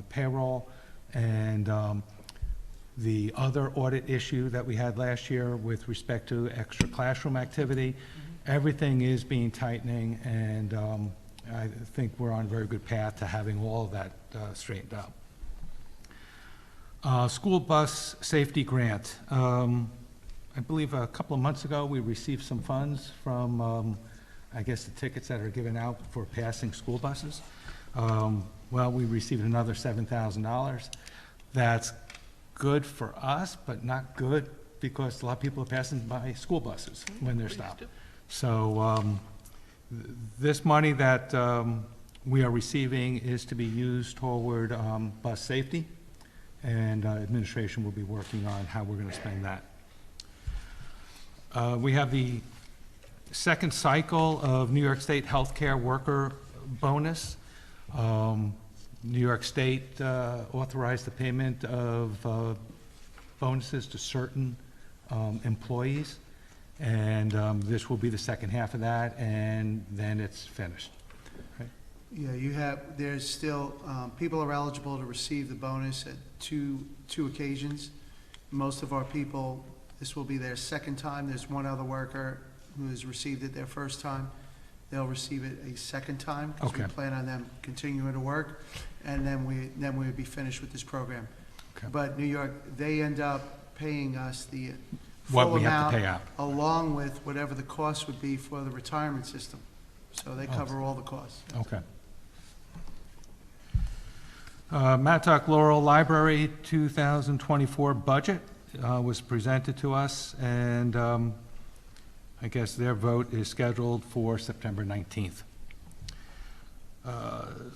payroll and the other audit issue that we had last year with respect to extra classroom activity. Everything is being tightening, and I think we're on a very good path to having all of that straightened out. School bus safety grant. I believe a couple of months ago, we received some funds from, I guess, the tickets that are given out for passing school buses. Well, we received another $7,000. That's good for us, but not good because a lot of people are passing by school buses when they're stopped. So this money that we are receiving is to be used toward bus safety, and administration will be working on how we're going to spend that. We have the second cycle of New York State healthcare worker bonus. New York State authorized the payment of bonuses to certain employees, and this will be the second half of that, and then it's finished. Okay. Yeah, there's still, people are eligible to receive the bonus at two occasions, most of our people, this will be their second time. There's one other worker who has received it their first time. They'll receive it a second time, because we Okay. plan on them continuing to work, and then we would be finished with this program. Okay. But New York, they end up paying us the What full we have amount, to pay out. along with whatever the cost would be for the retirement system. So they cover all the costs. Okay. Mattock Laurel Library 2024 budget was presented to us, and I guess their vote is scheduled for September 19th.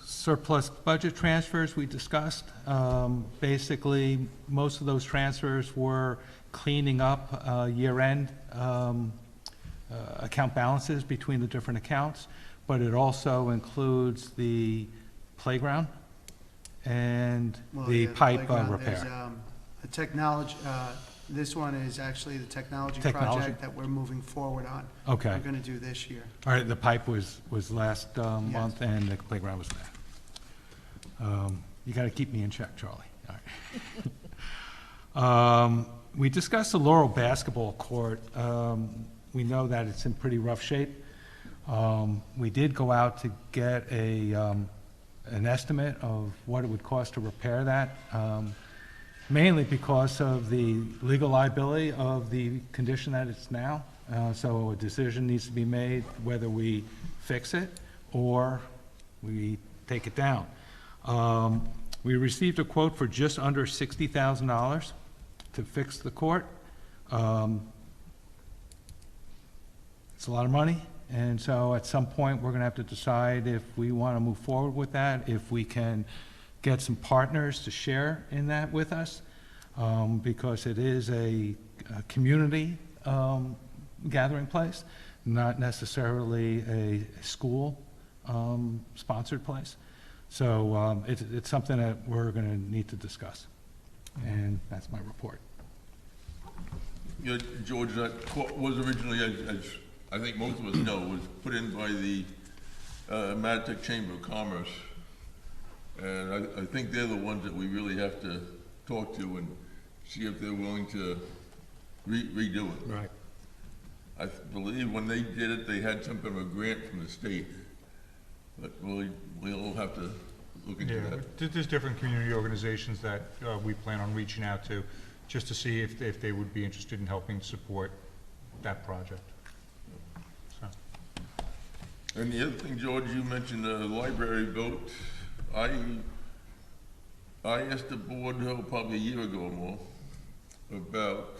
Surplus budget transfers we discussed. Basically, most of those transfers were cleaning up year-end account balances between the different accounts, but it also includes the playground and Well, the yeah, pipe playground, there's, repair. a technology, this one is actually the technology Technology. project that we're moving forward on. Okay. We're gonna do this year. All right, the pipe was last month, and the playground was there. You gotta keep me in check, Charlie. All right. We discussed the Laurel basketball court. We know that it's in pretty rough shape. We did go out to get an estimate of what it would cost to repair that, mainly because of the legal liability of the condition that it's now. So a decision needs to be made whether we fix it or we take it down. We received a quote for just under $60,000 to fix the court. It's a lot of money, and so at some point, we're gonna have to decide if we wanna move forward with that, if we can get some partners to share in that with us, because it is a community gathering place, not necessarily a school sponsored place. So it's something that we're gonna need to discuss, and that's my report. You know, George, that court was originally, as I think most of us know, was put in by the Mattock Chamber of Commerce. And I think they're the ones that we really have to talk to and see if they're willing to redo it. Right. I believe when they did it, they had some kind of a grant from the state. But we'll have to look into Yeah, that. there's different community organizations that we plan on reaching out to, just to see if they would be interested in helping support that project. So, And the other thing, George, you mentioned the library vote. I asked the board, probably a year ago or more, about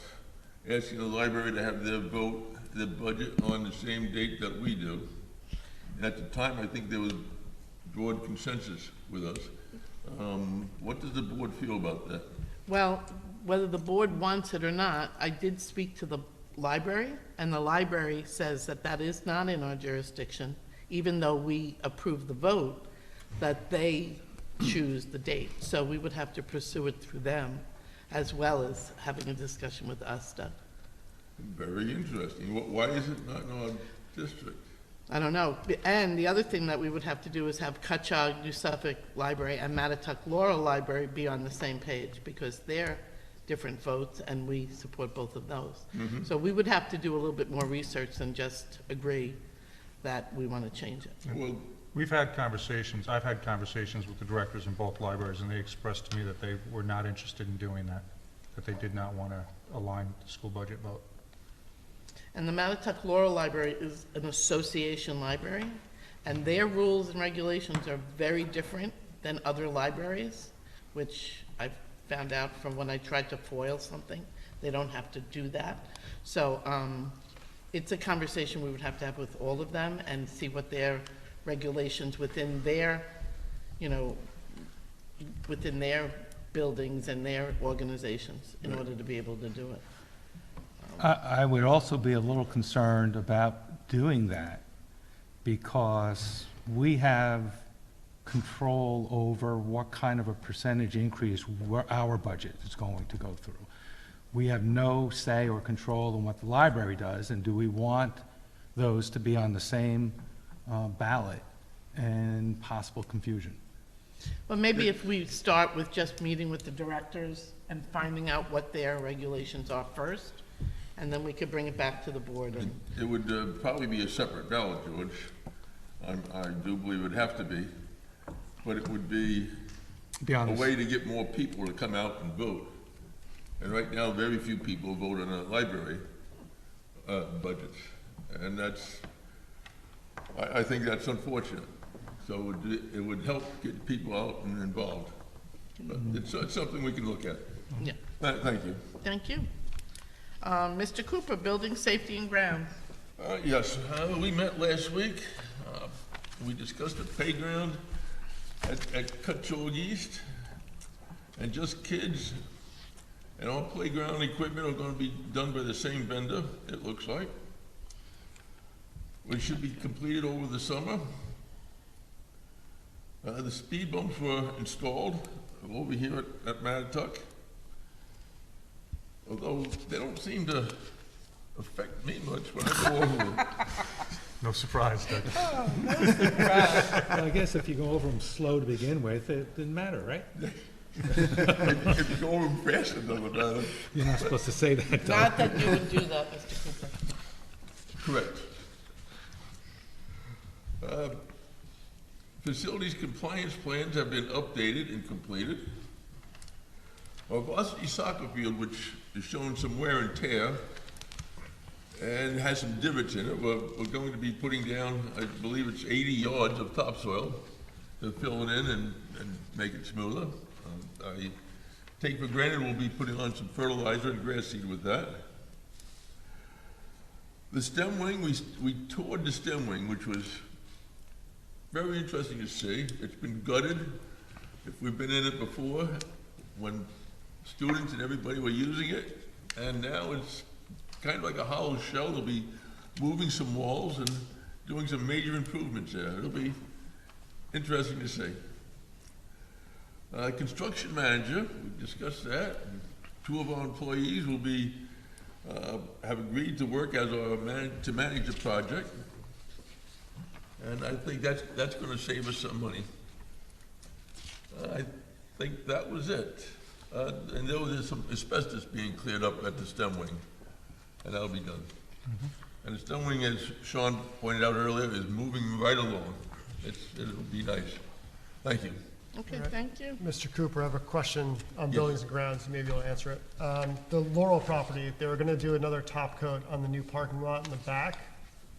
asking the library to have their vote, their budget on the same date that we do. And at the time, I think there was broad consensus with us. What does the board feel about that? Well, whether the board wants it or not, I did speak to the library, and the library says that that is not in our jurisdiction, even though we approve the vote, that they choose the date. So we would have to pursue it through them, as well as having a discussion with USTA. Very interesting. Why is it not in our district? I don't know. And the other thing that we would have to do is have Cutchogue, New Suffolk Library, and Mattock Laurel Library be on the same page, because they're different votes, and we support both of those. So we would have to do a little bit more research than just agree that we want to change it. Well, we've had conversations, I've had conversations with the directors in both libraries, and they expressed to me that they were not interested in doing that they did not want to align the school budget vote. And the Mattock Laurel Library is an association library, and their rules and regulations are very different than other libraries, which I found out from when I tried to foil something. They don't have to do that. So it's a conversation we would have to have with all of them and see what their regulations within their, within their buildings and their organizations in order to be able to do it. I would also be a little concerned about doing that, because we have control over what kind of a percentage increase our budget is going to go through. We have no say or control in what the library does, and do we want those to be on the same ballot, and possible confusion? Well, maybe if we start with just meeting with the directors and finding out what their regulations are first, and then we could bring it back to the board and, It would probably be a separate ballot, George. I do believe it would have to be, but it would be Be a honest. way to get more people to come out and vote. And right now, very few people vote on a library budgets, and that's, I think that's unfortunate. So it would help get people out and involved. But it's something we can look at. yeah, Thank you. thank you. Mr. Cooper, Building Safety and Grounds. Yes, we met last week. We discussed the playground at Cutchogue East, and just kids. And all playground equipment are gonna be done by the same vendor, it looks like. We should be completed over the summer. The speed bumps were installed over here at Mattituck. Although they don't seem to affect me much when I go over them. No surprise, Doug. Well, I guess if you go over them slow to begin with, it didn't matter, right? If you go over them fast, it doesn't matter. You're not supposed to say that, though. Not that you would do that, Mr. Cooper. Correct. Facilities compliance plans have been updated and completed. Our varsity soccer field, which is showing some wear and tear and has some divots in it, we're going to be putting down, I believe it's 80 yards of topsoil to fill it in and make it smoother. I take for granted we'll be putting on some fertilizer and grass seed with that. The STEM wing, we toured the STEM wing, which was very interesting to see. It's been gutted. If we've been in it before, when students and everybody were using it, and now it's kind of like a hollow shell. They'll be moving some walls and doing some major improvements there. It'll be interesting to see. Construction manager, we discussed that. Two of our employees will be have agreed to work as our to manage the project, and I think that's going to save us some money. I think that was it. And there was some asbestos being cleared up at the STEM wing, and that'll be done. And the STEM wing, as Sean pointed out earlier, is moving right along. It'll be nice. Thank you. Okay, thank you. Mr. Cooper, I have a question on buildings and grounds. You may be able to answer it. The Laurel property, they were going to do another top coat on the new parking lot in the back.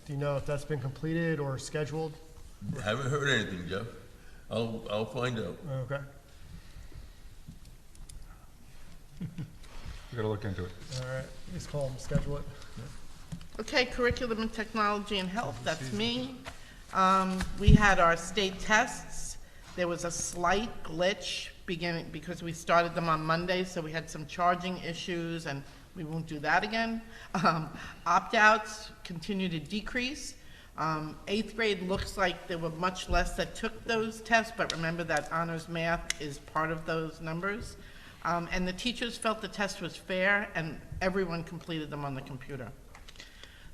Do you know if that's been completed or scheduled? Haven't heard anything, Jeff. I'll find out. Okay. We gotta look into it. All right. Please call them, schedule it. Okay, Curriculum and Technology and Health, that's me. We had our state tests. There was a slight glitch beginning, because we started them on Monday, so we had some charging issues, and we won't do that again. Opt-outs continue to decrease. 8th grade looks like there were much less that took those tests, but remember that honors math is part of those numbers. And the teachers felt the test was fair, and everyone completed them on the computer.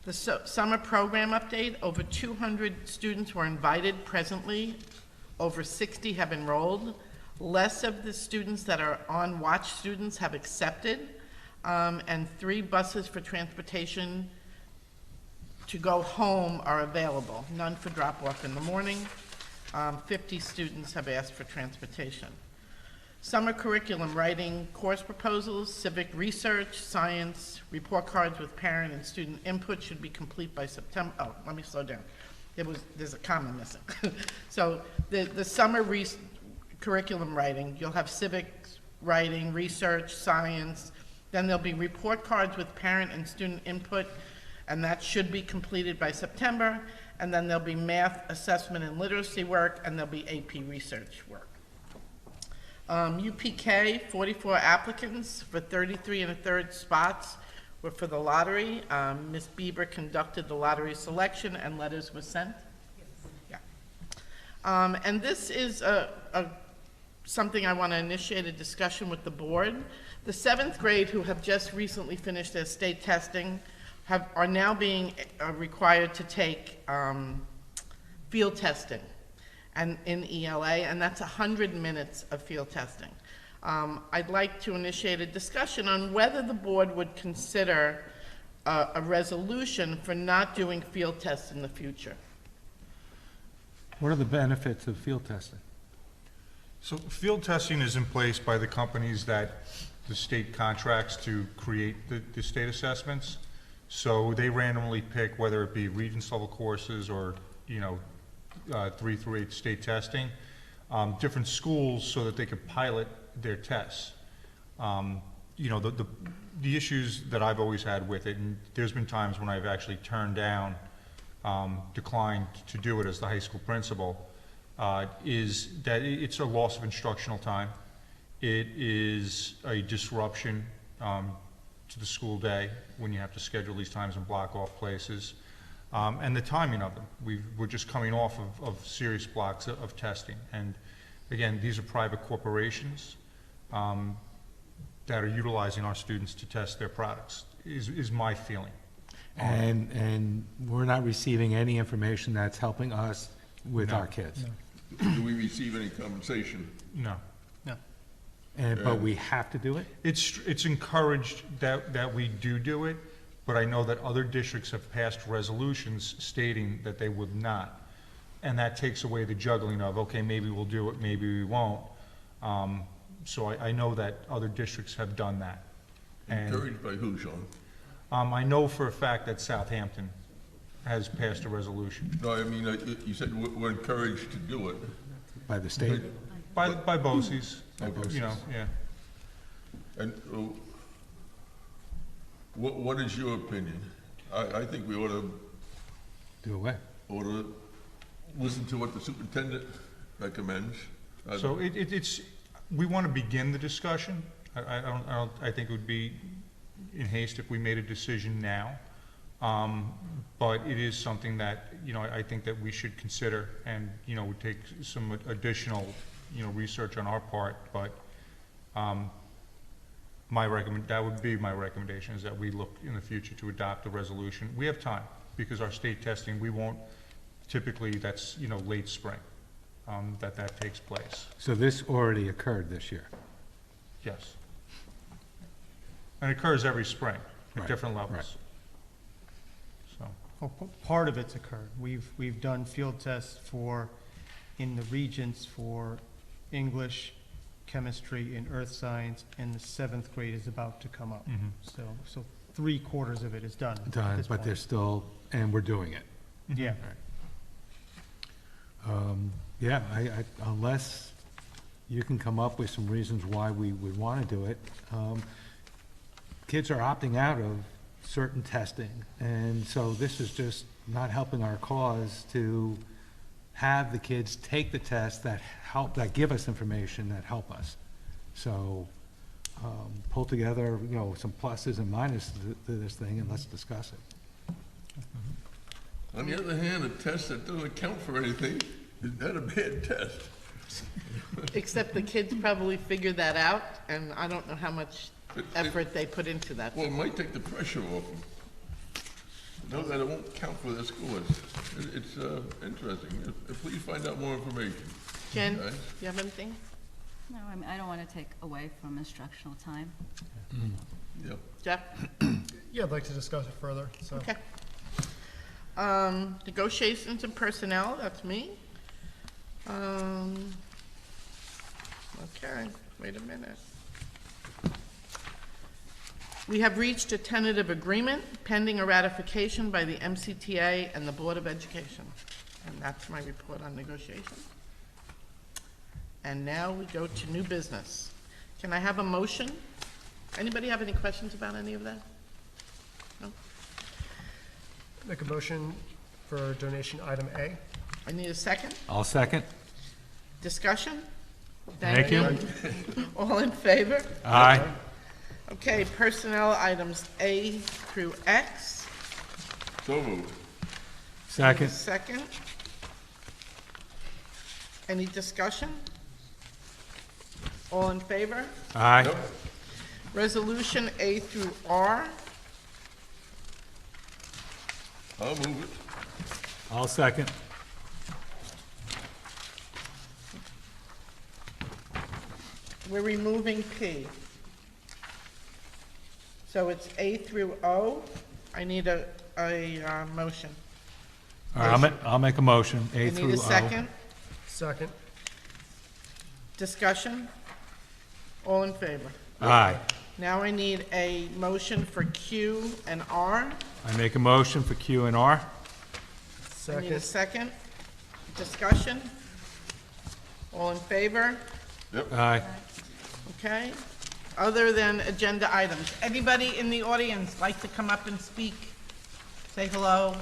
The summer program update, over 200 students were invited presently. Over 60 have enrolled. Less of the students that are on watch students have accepted, and 3 buses for transportation to go home are available, none for drop-off in the morning. 50 students have asked for transportation. Summer curriculum, writing course proposals, civic research, science, report cards with parent and student input should be complete by September. Oh, let me slow down. There's a comma missing. So the summer curriculum writing, you'll have civics writing, research, science, then there'll be report cards with parent and student input, and that should be completed by September, and then there'll be math, assessment, and literacy work, and there'll be AP research work. UPK, 44 applicants for 33 1/3 spots were for the lottery. Ms. Bieber conducted the lottery selection and letters were sent? Yes. Yeah. And this is something I want to initiate a discussion with the board. The 7th grade, who have just recently finished their state testing, are now being required to take field testing. and in ELA, and that's 100 minutes of field testing. I'd like to initiate a discussion on whether the board would consider a resolution for not doing field tests in the future. What are the benefits of field testing? So field testing is in place by the companies that the state contracts to create the state assessments. So they randomly pick whether it be Regents level courses or, 3 through 8 state testing, different schools so that they could pilot their tests. The issues that I've always had with it, and there's been times when I've actually turned down, declined to do it as the high school principal, is that it's a loss of instructional time. It is a disruption to the school day when you have to schedule these times and block off places, and the timing of them. We're just coming off of serious blocks of testing. And again, these are private corporations that are utilizing our students to test their products, is my feeling. And we're not receiving any information that's helping us with our kids. Do we receive any compensation? No. But we have to do it? It's encouraged that we do it, but I know that other districts have passed resolutions stating that they would not. And that takes away the juggling of, okay, maybe we'll do it, maybe we won't. So I know that other districts have done that. Encouraged by who, Sean? I know for a fact that Southampton has passed a resolution. No, I mean, you said we're encouraged to do it. By the state? By BOCES, Okay. yeah. And what is your opinion? I think we ought to Do away. listen to what the superintendent recommends. So we want to begin the discussion. I think it would be in haste if we made a decision now. But it is something that, I think that we should consider and, would take some additional, research on our part. But that would be my recommendation, is that we look in the future to adopt a resolution. We have time, because our state testing, we won't, typically that's, late spring, that takes place. So this already occurred this year? Yes. And it occurs every spring at Right, different levels. right. So, Well, part of it's occurred. We've done field tests in the Regents for English, chemistry, and earth science, and the 7th grade is about to come up. mhm. So 3/4 of it is done. at Done, this but point. there's still, and we're doing it. Yeah. Yeah, unless you can come up with some reasons why we would want to do it. Kids are opting out of certain testing, and so this is just not helping our cause to have the kids take the tests that give us information that help us. So pull together, some pluses and minuses to this thing, and let's discuss it. On the other hand, a test that doesn't count for anything is not a bad test. Except the kids probably figured that out, and I don't know how much effort they put into that. Well, it might take the pressure off them. Know that it won't count for their scores. It's interesting. Please find out more information. Jen, Okay. you have anything? No, I don't want to take away from instructional time. Yeah. Jeff? Yeah, I'd like to discuss it further, so. Okay. Negotiations and personnel, that's me. Okay, wait a minute. We have reached a tentative agreement pending a ratification by the MCTA and the Board of Education. And that's my report on negotiations. And now we go to new business. Can I have a motion? Anybody have any questions about any of that? No? Make a motion for donation item A. I need a second. I'll second. Discussion? Thank you. All in favor? Aye. Okay, personnel items A through X. So moved. Second. Second. Any discussion? All in favor? Aye. Yep. Resolution A through R. I'll move it. I'll second. we're removing P. So it's A through O. I need a motion. All right, I'll make a motion, A I through O. need a second. Second. Discussion? All in favor? Aye. Now I need a motion for Q and R. I make a motion for Q and R. I need a Second. second. Discussion? All in favor? Aye. Okay. Other than agenda items, anybody in the audience like to come up and speak? Say hello?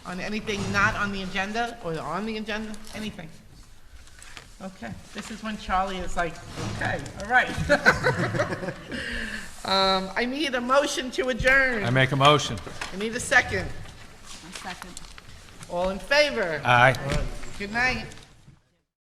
On anything not on the agenda or on the agenda? Anything? Okay, this is when Charlie is like, okay, all right. I need a motion to adjourn. I make a motion. I need a second. A second. All in favor? Aye. Good night.